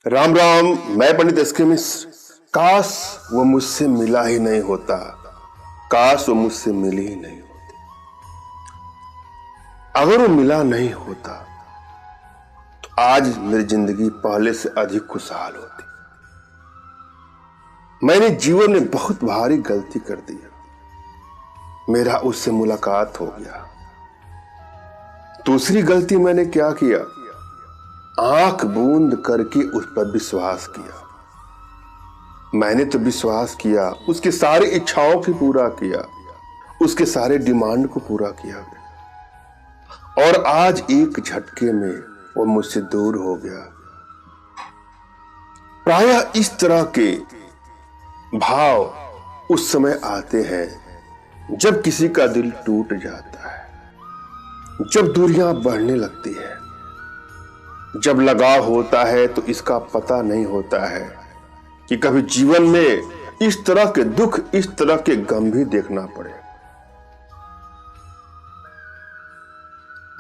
राम राम। मैं पंडित एस के मिश्र। काश वो मुझसे मिला ही नहीं होता, काश वो मुझसे मिली ही नहीं होती। अगर वो मिला नहीं होता तो आज मेरी जिंदगी पहले से अधिक खुशहाल होती। मैंने जीवन में बहुत भारी गलती कर दी। मेरा उससे मुलाकात हो गया। दूसरी गलती मैंने क्या किया? आंख बूंद करके उस पर विश्वास किया। मैंने तो विश्वास किया, उसके सारी इच्छाओं को पूरा किया, उसके सारे डिमांड को पूरा किया, और आज एक झटके में वो मुझसे दूर हो गया। प्रायः इस तरह के भाव उस समय आते हैं जब किसी का दिल टूट जाता है, जब दूरियां बढ़ने लगती है, जब लगाव होता है तो इसका पता नहीं होता है कि कभी जीवन में इस तरह के दुख, इस तरह के गम भी देखना पड़े।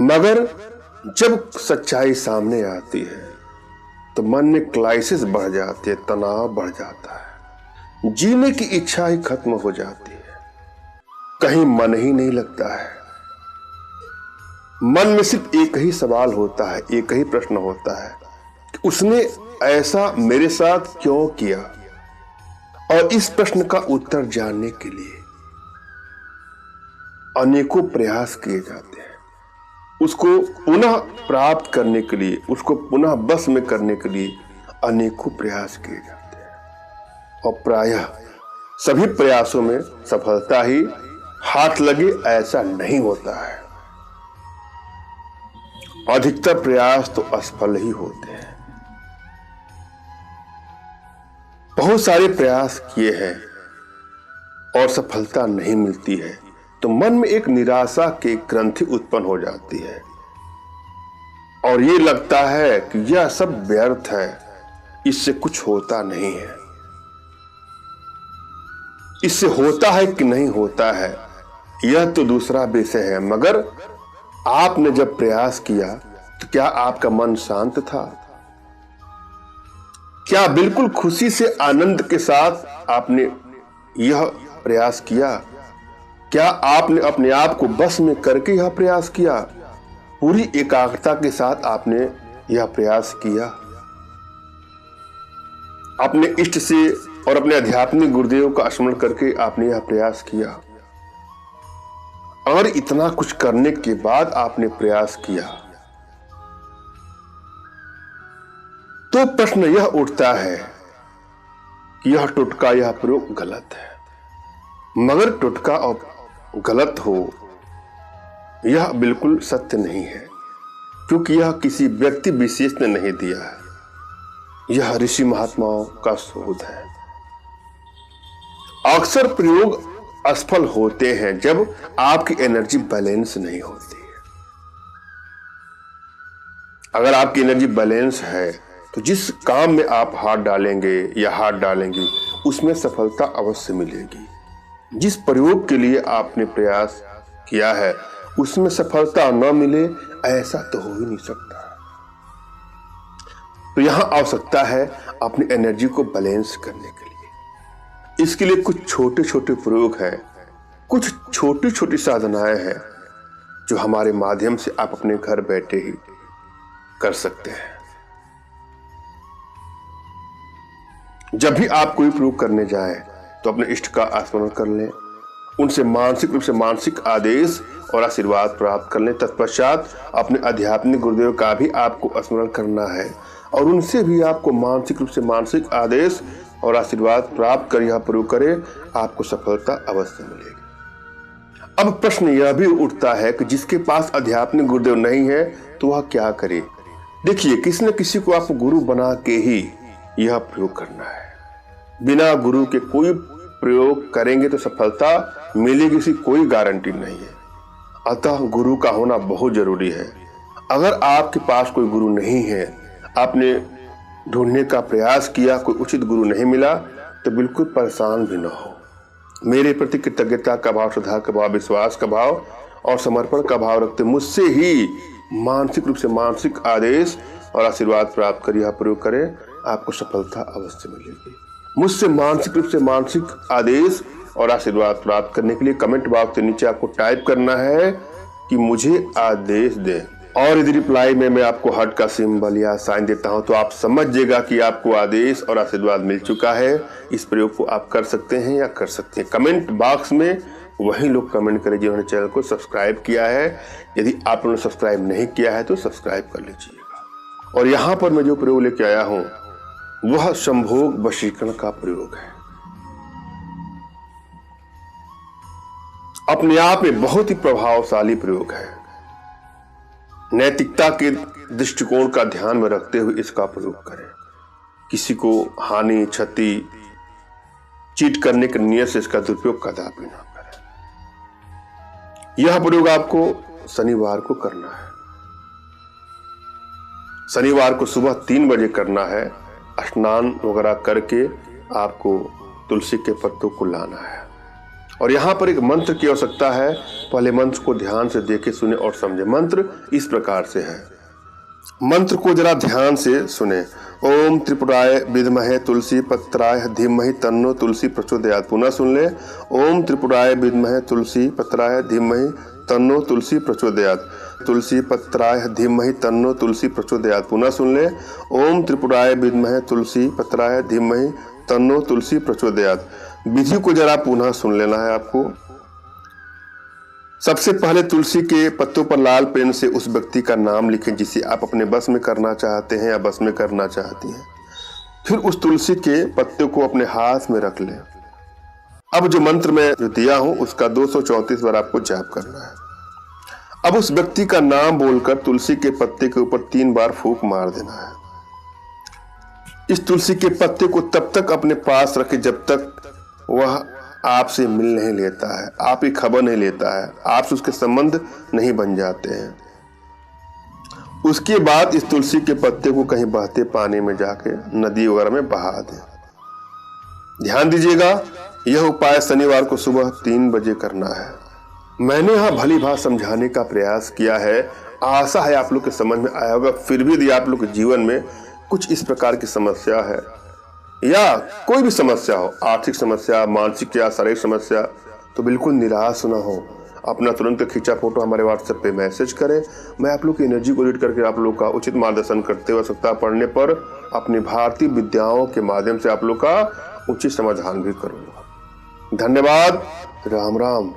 मगर जब सच्चाई सामने आती है तो मन में क्राइसिस बढ़ जाती है, तनाव बढ़ जाता है, जीने की इच्छा ही खत्म हो जाती है, कहीं मन ही नहीं लगता है। मन में सिर्फ एक ही सवाल होता है, एक ही प्रश्न होता है कि उसने ऐसा मेरे साथ क्यों किया। और इस प्रश्न का उत्तर जानने के लिए अनेकों प्रयास किए जाते हैं। उसको पुनः प्राप्त करने के लिए, उसको पुनः बस में करने के लिए अनेकों प्रयास किए जाते हैं, और प्रायः सभी प्रयासों में सफलता ही हाथ लगे ऐसा नहीं होता है। अधिकतर प्रयास तो असफल ही होते हैं। बहुत सारे प्रयास किए हैं और सफलता नहीं मिलती है तो मन में एक निराशा की ग्रंथि उत्पन्न हो जाती है, और ये लगता है कि यह सब व्यर्थ है, इससे कुछ होता नहीं है। इससे होता है कि नहीं होता है यह तो दूसरा विषय है, मगर आपने जब प्रयास किया तो क्या आपका मन शांत था? क्या बिल्कुल खुशी से, आनंद के साथ आपने यह प्रयास किया? क्या आपने अपने आप को बस में करके यह प्रयास किया? पूरी एकाग्रता के साथ आपने यह प्रयास किया? अपने इष्ट से और अपने आध्यात्मिक गुरुदेव का स्मरण करके आपने यह प्रयास किया? और इतना कुछ करने के बाद आपने प्रयास किया तो प्रश्न यह उठता है कि यह टोटका, यह प्रयोग गलत है। मगर टोटका और गलत हो यह बिल्कुल सत्य नहीं है, क्योंकि यह किसी व्यक्ति विशेष ने नहीं दिया है, यह ऋषि महात्माओं का शोध है। अक्सर प्रयोग असफल होते हैं जब आपकी एनर्जी बैलेंस नहीं होती है। अगर आपकी एनर्जी बैलेंस है तो जिस काम में आप हाथ डालेंगे या हाथ डालेंगी उसमें सफलता अवश्य मिलेगी। जिस प्रयोग के लिए आपने प्रयास किया है उसमें सफलता न मिले ऐसा तो हो ही नहीं सकता। तो यहां आवश्यकता है अपनी एनर्जी को बैलेंस करने के लिए। इसके लिए कुछ छोटे छोटे प्रयोग हैं, कुछ छोटी छोटी साधनाएं हैं जो हमारे माध्यम से आप अपने घर बैठे ही कर सकते हैं। जब भी आप कोई प्रयोग करने जाएं तो अपने इष्ट का स्मरण कर लें, उनसे मानसिक रूप से मानसिक आदेश और आशीर्वाद प्राप्त कर लें। तत्पश्चात अपने आध्यात्मिक गुरुदेव का भी आपको स्मरण करना है और उनसे भी आपको मानसिक रूप से मानसिक आदेश और आशीर्वाद प्राप्त कर यह प्रयोग करें, आपको सफलता अवश्य मिलेगी। अब प्रश्न यह भी उठता है कि जिसके पास आध्यात्मिक गुरुदेव नहीं है तो वह क्या करे? देखिए, किसी न किसी को आप गुरु बना के ही यह प्रयोग करना है। बिना गुरु के कोई प्रयोग करेंगे तो सफलता मिलेगी इसकी कोई गारंटी नहीं है। अतः गुरु का होना बहुत जरूरी है। अगर आपके पास कोई गुरु नहीं है, आपने ढूंढने का प्रयास किया, कोई उचित गुरु नहीं मिला, तो बिल्कुल परेशान भी ना हो। मेरे प्रति कृतज्ञता का भाव, श्रद्धा का भाव, विश्वास का भाव और समर्पण का भाव रखते मुझसे ही मानसिक रूप से मानसिक आदेश और आशीर्वाद प्राप्त कर यह प्रयोग करें, आपको सफलता अवश्य मिलेगी। मुझसे मानसिक रूप से मानसिक आदेश और आशीर्वाद प्राप्त करने के लिए कमेंट बॉक्स के नीचे आपको टाइप करना है कि मुझे आदेश दें, और यदि रिप्लाई में मैं आपको हार्ट का सिंबल या साइन देता हूं तो आप समझ जाइएगा कि आपको आदेश और आशीर्वाद मिल चुका है। इस प्रयोग को आप कर सकते हैं या कर सकते हैं। कमेंट बॉक्स में वही लोग कमेंट करें जिन्होंने चैनल को सब्सक्राइब किया है। यदि आप लोगों ने सब्सक्राइब नहीं किया है तो सब्सक्राइब कर लीजिएगा। और यहाँ पर मैं जो प्रयोग लेके आया हूँ वह संभोग वशीकरण का प्रयोग है। अपने आप में बहुत ही प्रभावशाली प्रयोग है। नैतिकता के दृष्टिकोण का ध्यान में रखते हुए इसका प्रयोग करें। किसी को हानि क्षति चीट करने के नियत से इसका दुरुपयोग कदापि ना करें। यह प्रयोग आपको शनिवार को करना है। शनिवार को सुबह 3 बजे करना है। स्नान वगैरह करके आपको तुलसी के पत्तों को लाना है। और यहाँ पर एक मंत्र की आवश्यकता है। पहले मंत्र को ध्यान से देखे, सुने और समझे। मंत्र इस प्रकार से है। मंत्र को जरा ध्यान से सुने। ओम त्रिपुराय विद्महे तुलसी पत्राय धीमहि तन्नो तुलसी प्रचोदयात्। पुनः सुन ले। ओम त्रिपुराय विद्महे तुलसी पत्राय धीमहि तन्नो तुलसी प्रचोदयात्। तुलसी पत्राय धीमहि तन्नो तुलसी प्रचोदयात्। पुनः सुन ले। ओम त्रिपुराय विद्महे तुलसी पत्राय धीमहि तन्नो तुलसी प्रचोदयात्। विधि को जरा पुनः सुन लेना है आपको। सबसे पहले तुलसी के पत्तों पर लाल पेन से उस व्यक्ति का नाम लिखें जिसे आप अपने बस में करना चाहते हैं या बस में करना चाहती हैं। फिर उस तुलसी के पत्ते को अपने हाथ में रख लें। अब जो मंत्र मैं जो दिया हूं उसका 234 बार आपको जाप करना है। अब उस व्यक्ति का नाम बोलकर तुलसी के पत्ते के ऊपर 3 बार फूंक मार देना है। इस तुलसी के पत्ते को तब तक अपने पास रखें जब तक वह आपसे मिल नहीं लेता है, आपकी खबर नहीं लेता है, आपसे उसके संबंध नहीं बन जाते हैं। उसके बाद इस तुलसी के पत्ते को कहीं बहते पानी में जाके नदी वगैरह में बहा दें। ध्यान दीजिएगा, यह उपाय शनिवार को सुबह 3 बजे करना है। मैंने यहाँ भली भांति समझाने का प्रयास किया है। आशा है आप लोग के समझ में आया होगा। फिर भी यदि आप लोग के जीवन में कुछ इस प्रकार की समस्या है या कोई भी समस्या हो, आर्थिक समस्या, मानसिक या शारीरिक समस्या, तो बिल्कुल निराश न हो। अपना तुरंत खींचा फोटो हमारे व्हाट्सएप पे मैसेज करें। मैं आप लोग की एनर्जी को रीड करके आप लोग का उचित मार्गदर्शन करते हुए आवश्यकता पड़ने पर अपनी भारतीय विद्याओं के माध्यम से आप लोग का उचित समाधान भी करूंगा। धन्यवाद। राम राम।